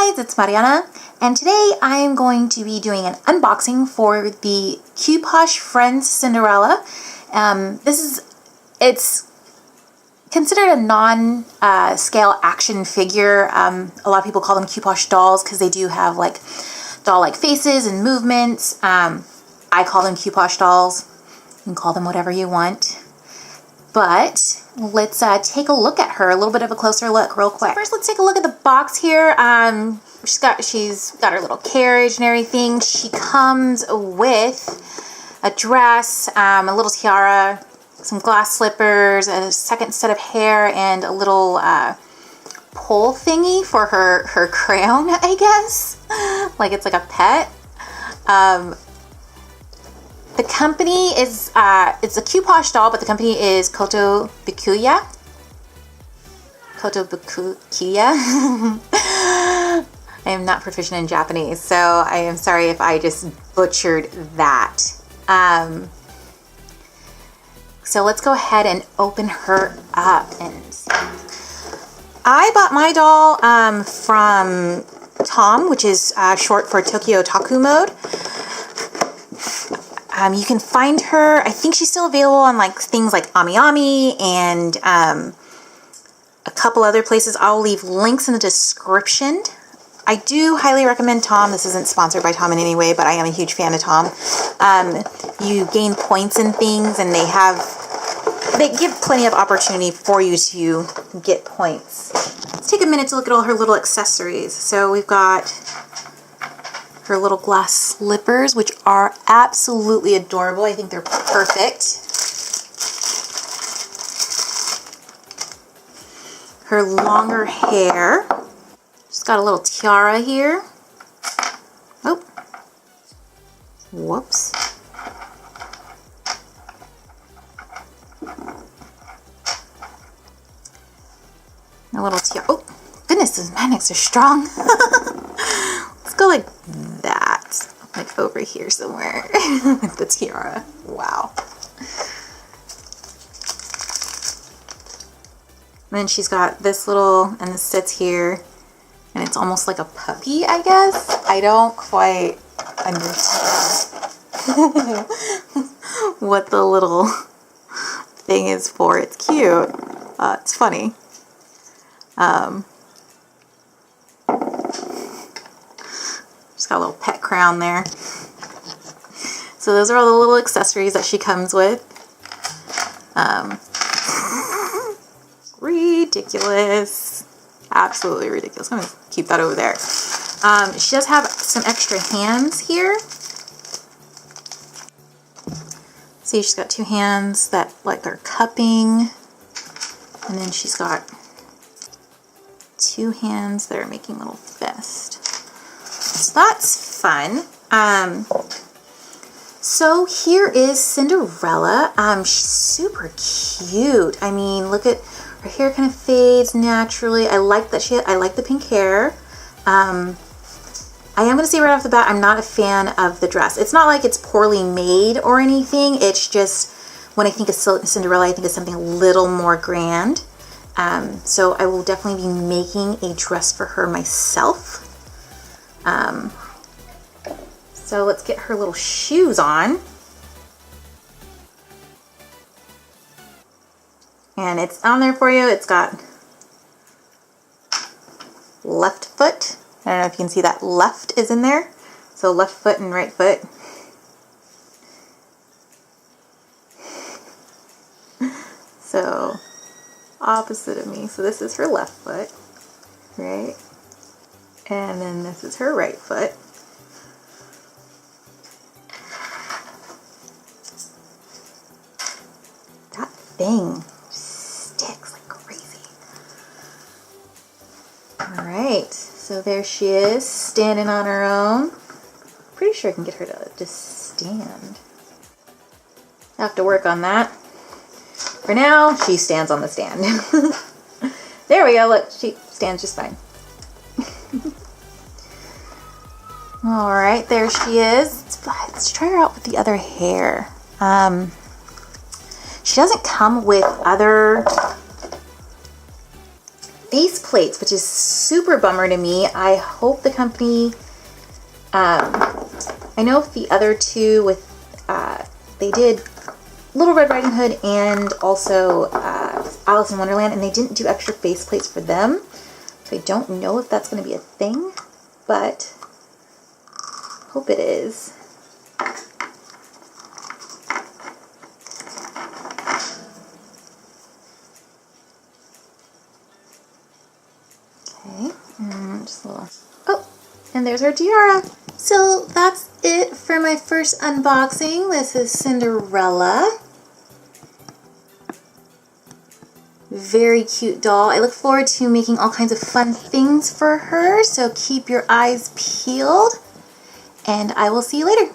guys, it's Mariana, and today I am going to be doing an unboxing for the Cupoche Friends Cinderella. It's considered a non-scale action figure. A lot of people call them Cupoche dolls because they do have like doll-like faces and movements. I call them Cupoche dolls. You can call them whatever you want. But let's take a look at her, a little bit of a closer look real quick. First, let's take a look at the box here. She's got her little carriage and everything. She comes with a dress, a little tiara, some glass slippers, a second set of hair, and a little pole thingy for her crown, I guess. Like it's like a pet. The company is, it's a Cupoche doll, but the company is Kotobukiya. Kotobukiya. I am not proficient in Japanese, so I am sorry if I just butchered that. So let's go ahead and open her up and see. I bought my doll from Tom, which is short for Tokyo Otaku Mode. You can find her, I think she's still available on like things like AmiAmi and a couple other places. I'll leave links in the description. I do highly recommend Tom. This isn't sponsored by Tom in any way, but I am a huge fan of Tom. You gain points and things, and they give plenty of opportunity for you to get points. Let's take a minute to look at all her little accessories. So we've got her little glass slippers, which are absolutely adorable. I think they're perfect. Her longer hair. She's got a little tiara here. Oh. Whoops. A little tiara. Oh, goodness, those magnets are strong. Let's go like that, like over here somewhere with the tiara. Wow. And then she's got this little, and this sits here, and it's almost like a puppy, I guess. I don't quite understand what the little thing is for. It's cute. It's funny. She's got a little pet crown there. So those are all the little accessories that she comes with. Ridiculous. Absolutely ridiculous. I'm going to keep that over there. She does have some extra hands here. See, she's got two hands that like are cupping. And then she's got two hands that are making a little fist. So that's fun. So here is Cinderella. She's super cute. I mean, look at her hair, kind of fades naturally. I like that I like the pink hair. I am going to say right off the bat, I'm not a fan of the dress. It's not like it's poorly made or anything. It's just when I think of Cinderella, I think of something a little more grand. So I will definitely be making a dress for her myself. So let's get her little shoes on. And it's on there for you. It's got left foot. I don't know if you can see that left is in there. So left foot and right foot. So opposite of me. So this is her left foot, right? And then this is her right foot. That thing sticks like crazy. All right, so there she is, standing on her own. Pretty sure I can get her to just stand. I have to work on that. For now, she stands on the stand. There we go, look, she stands just fine. Alright, there she is. Let's try her out with the other hair. She doesn't come with other face plates, which is super bummer to me. I hope the company, I know the other two with, they did Little Red Riding Hood and also Alice in Wonderland, and they didn't do extra face plates for them. So I don't know if that's going to be a thing, but hope it is. Okay, and just a little, oh, and there's our tiara. So that's it for my first unboxing. This is Cinderella. Very cute doll. I look forward to making all kinds of fun things for her, so keep your eyes peeled, and I will see you later.